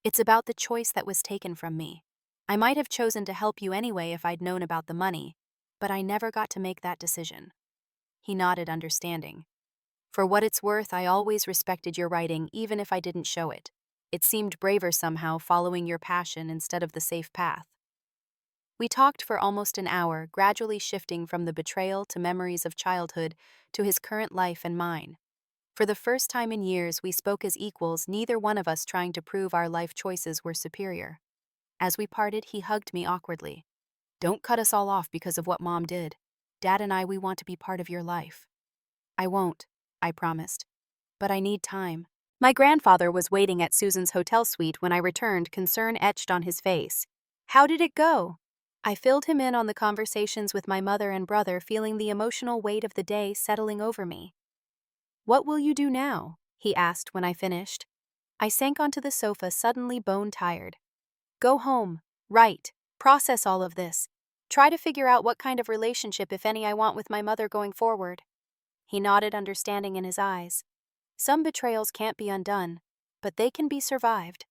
It's about the choice that was taken from me. I might have chosen to help you anyway if I'd known about the money, but I never got to make that decision. He nodded, understanding. For what it's worth, I always respected your writing, even if I didn't show it. It seemed braver somehow, following your passion instead of the safe path. We talked for almost an hour, gradually shifting from the betrayal to memories of childhood to his current life and mine. For the first time in years, we spoke as equals, neither one of us trying to prove our life choices were superior. As we parted, he hugged me awkwardly. Don't cut us all off because of what Mom did. Dad and we want to be part of your life. I won't, I promised. But I need time. My grandfather was waiting at Susan's hotel suite when I returned, concern etched on his face. How did it go? I filled him in on the conversations with my mother and brother, feeling the emotional weight of the day settling over me. What will you do now? He asked when I finished. I sank onto the sofa, suddenly bone-tired. Go home, write, process all of this. Try to figure out what kind of relationship, if any, I want with my mother going forward. He nodded, understanding in his eyes. Some betrayals can't be undone, but they can be survived.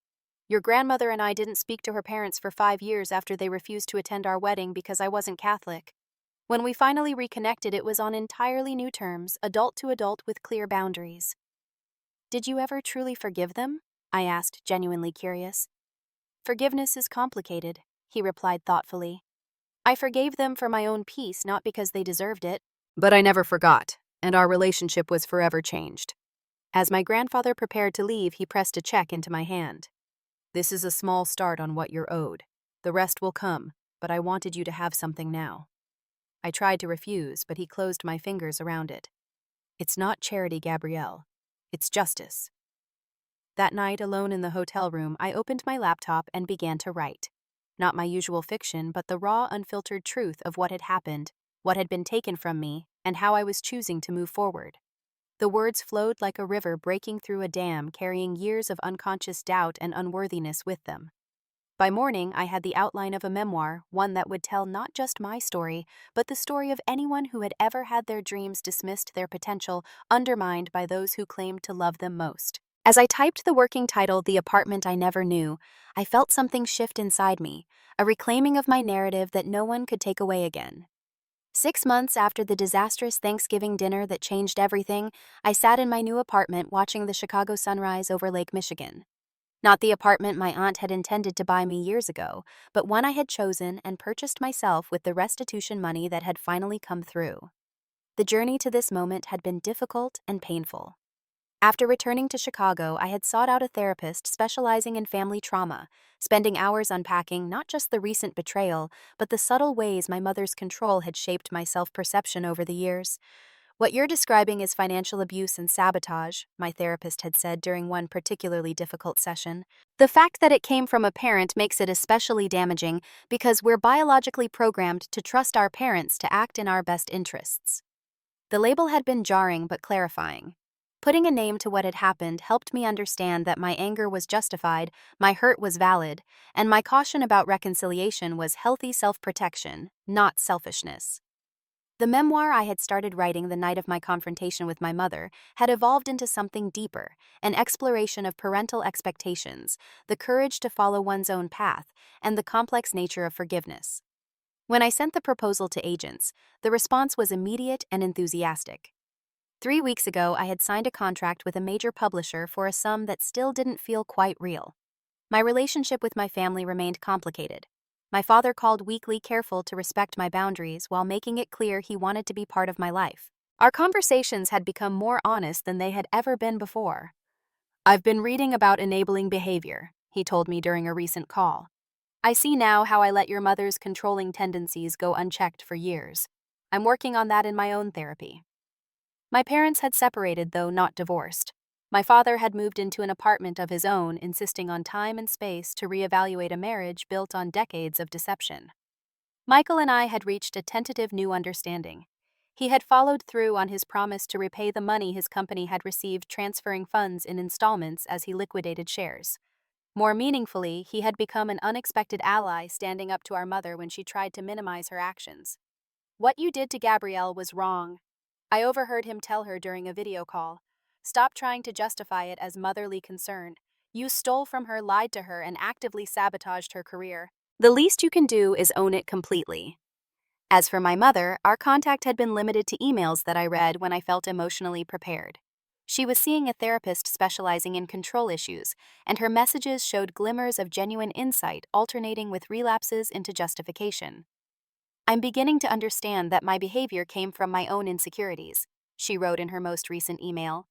Your grandmother and I didn't speak to her parents for 5 years after they refused to attend our wedding because I wasn't Catholic. When we finally reconnected, it was on entirely new terms, adult to adult with clear boundaries. Did you ever truly forgive them? I asked, genuinely curious. Forgiveness is complicated, he replied thoughtfully. I forgave them for my own peace, not because they deserved it. But I never forgot, and our relationship was forever changed. As my grandfather prepared to leave, he pressed a check into my hand. This is a small start on what you're owed. The rest will come, but I wanted you to have something now. I tried to refuse, but he closed my fingers around it. It's not charity, Gabrielle. It's justice. That night, alone in the hotel room, I opened my laptop and began to write. Not my usual fiction, but the raw, unfiltered truth of what had happened, what had been taken from me, and how I was choosing to move forward. The words flowed like a river breaking through a dam, carrying years of unconscious doubt and unworthiness with them. By morning, I had the outline of a memoir, one that would tell not just my story, but the story of anyone who had ever had their dreams dismissed, their potential undermined by those who claimed to love them most. As I typed the working title, The Apartment I Never Knew, I felt something shift inside me, a reclaiming of my narrative that no one could take away again. 6 months after the disastrous Thanksgiving dinner that changed everything, I sat in my new apartment watching the Chicago sunrise over Lake Michigan. Not the apartment my aunt had intended to buy me years ago, but one I had chosen and purchased myself with the restitution money that had finally come through. The journey to this moment had been difficult and painful. After returning to Chicago, I had sought out a therapist specializing in family trauma, spending hours unpacking not just the recent betrayal, but the subtle ways my mother's control had shaped my self-perception over the years. What you're describing is financial abuse and sabotage, my therapist had said during one particularly difficult session. The fact that it came from a parent makes it especially damaging because we're biologically programmed to trust our parents to act in our best interests. The label had been jarring but clarifying. Putting a name to what had happened helped me understand that my anger was justified, my hurt was valid, and my caution about reconciliation was healthy self-protection, not selfishness. The memoir I had started writing the night of my confrontation with my mother had evolved into something deeper, an exploration of parental expectations, the courage to follow one's own path, and the complex nature of forgiveness. When I sent the proposal to agents, the response was immediate and enthusiastic. 3 weeks ago, I had signed a contract with a major publisher for a sum that still didn't feel quite real. My relationship with my family remained complicated. My father called weekly, careful to respect my boundaries while making it clear he wanted to be part of my life. Our conversations had become more honest than they had ever been before. I've been reading about enabling behavior, he told me during a recent call. I see now how I let your mother's controlling tendencies go unchecked for years. I'm working on that in my own therapy. My parents had separated, though not divorced. My father had moved into an apartment of his own, insisting on time and space to reevaluate a marriage built on decades of deception. Michael and I had reached a tentative new understanding. He had followed through on his promise to repay the money his company had received, transferring funds in installments as he liquidated shares. More meaningfully, he had become an unexpected ally, standing up to our mother when she tried to minimize her actions. "What you did to Gabrielle was wrong," I overheard him tell her during a video call. "Stop trying to justify it as motherly concern. You stole from her, lied to her, and actively sabotaged her career. The least you can do is own it completely." As for my mother, our contact had been limited to emails that I read when I felt emotionally prepared. She was seeing a therapist specializing in control issues, and her messages showed glimmers of genuine insight alternating with relapses into justification. "I'm beginning to understand that my behavior came from my own insecurities," she wrote in her most recent email.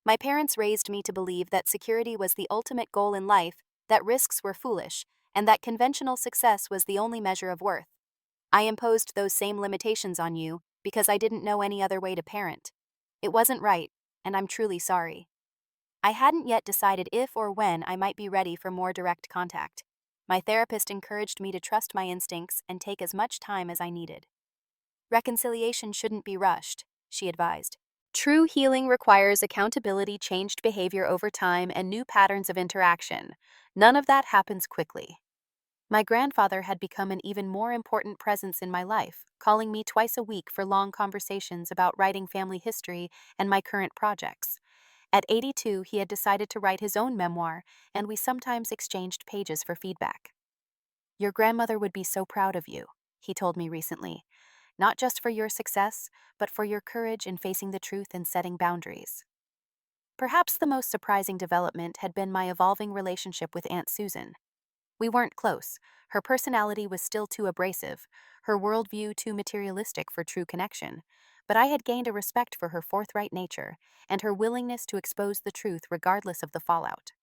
"My parents raised me to believe that security was the ultimate goal in life, that risks were foolish, and that conventional success was the only measure of worth. I imposed those same limitations on you because I didn't know any other way to parent. It wasn't right, and I'm truly sorry. I hadn't yet decided if or when I might be ready for more direct contact. My therapist encouraged me to trust my instincts and take as much time as I needed. Reconciliation shouldn't be rushed," she advised. "True healing requires accountability, changed behavior over time, and new patterns of interaction. None of that happens quickly." My grandfather had become an even more important presence in my life, calling me twice a week for long conversations about writing family history and my current projects. At 82, he had decided to write his own memoir, and we sometimes exchanged pages for feedback. "Your grandmother would be so proud of you," he told me recently, "not just for your success, but for your courage in facing the truth and setting boundaries." Perhaps the most surprising development had been my evolving relationship with Aunt Susan. We weren't close. Her personality was still too abrasive, her worldview too materialistic for true connection. But I had gained a respect for her forthright nature and her willingness to expose the truth regardless of the fallout.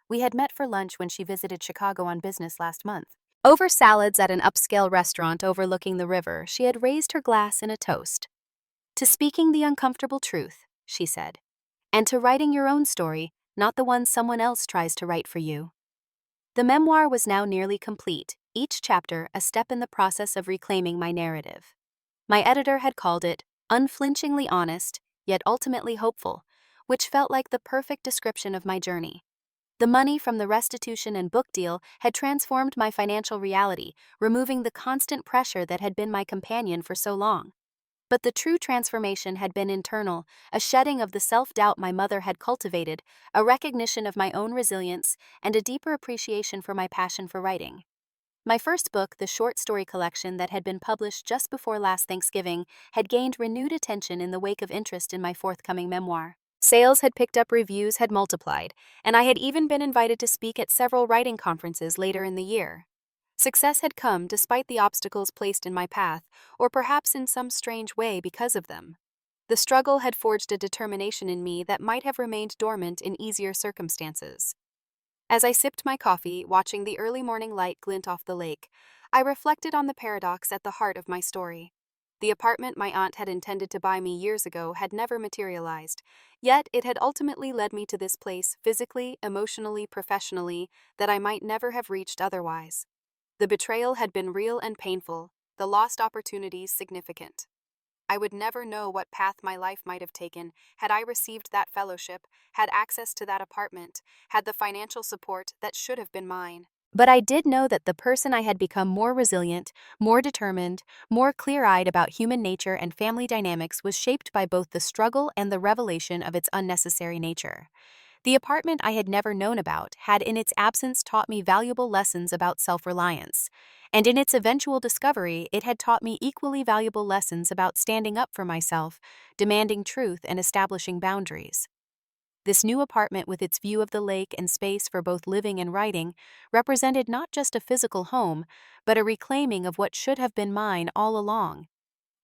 We had met for lunch when she visited Chicago on business last month. Over salads at an upscale restaurant overlooking the river, she had raised her glass in a toast. "To speaking the uncomfortable truth," she said, "and to writing your own story, not the one someone else tries to write for you." The memoir was now nearly complete, each chapter a step in the process of reclaiming my narrative. My editor had called it unflinchingly honest, yet ultimately hopeful, which felt like the perfect description of my journey. The money from the restitution and book deal had transformed my financial reality, removing the constant pressure that had been my companion for so long. But the true transformation had been internal, a shedding of the self-doubt my mother had cultivated, a recognition of my own resilience, and a deeper appreciation for my passion for writing. My first book, the short story collection that had been published just before last Thanksgiving, had gained renewed attention in the wake of interest in my forthcoming memoir. Sales had picked up, reviews had multiplied, and I had even been invited to speak at several writing conferences later in the year. Success had come despite the obstacles placed in my path, or perhaps in some strange way because of them. The struggle had forged a determination in me that might have remained dormant in easier circumstances. As I sipped my coffee, watching the early morning light glint off the lake, I reflected on the paradox at the heart of my story. The apartment my aunt had intended to buy me years ago had never materialized, yet it had ultimately led me to this place physically, emotionally, professionally, that I might never have reached otherwise. The betrayal had been real and painful, the lost opportunities significant. I would never know what path my life might have taken had I received that fellowship, had access to that apartment, had the financial support that should have been mine. But I did know that the person I had become more resilient, more determined, more clear-eyed about human nature and family dynamics was shaped by both the struggle and the revelation of its unnecessary nature. The apartment I had never known about had in its absence taught me valuable lessons about self-reliance, and in its eventual discovery it had taught me equally valuable lessons about standing up for myself, demanding truth, and establishing boundaries. This new apartment, with its view of the lake and space for both living and writing, represented not just a physical home, but a reclaiming of what should have been mine all along.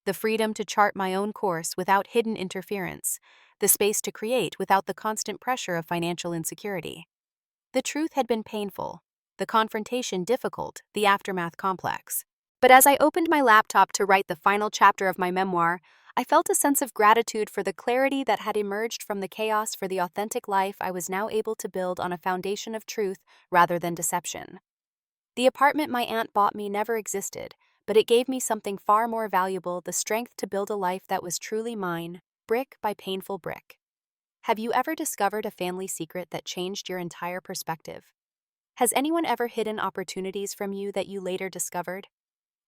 The freedom to chart my own course without hidden interference, the space to create without the constant pressure of financial insecurity. The truth had been painful. the confrontation difficult, the aftermath complex. But as I opened my laptop to write the final chapter of my memoir, I felt a sense of gratitude for the clarity that had emerged from the chaos. For the authentic life I was now able to build on a foundation of truth rather than deception. The apartment my aunt bought me never existed, but it gave me something far more valuable: the strength to build a life that was truly mine, brick by painful brick. Have you ever discovered a family secret that changed your entire perspective? Has anyone ever hidden opportunities from you that you later discovered?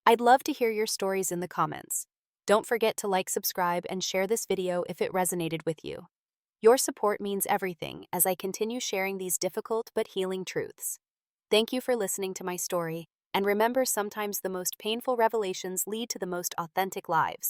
I'd love to hear your stories in the comments. Don't forget to like, subscribe, and share this video if it resonated with you. Your support means everything as I continue sharing these difficult but healing truths. Thank you for listening to my story, and remember, sometimes the most painful revelations lead to the most authentic lives.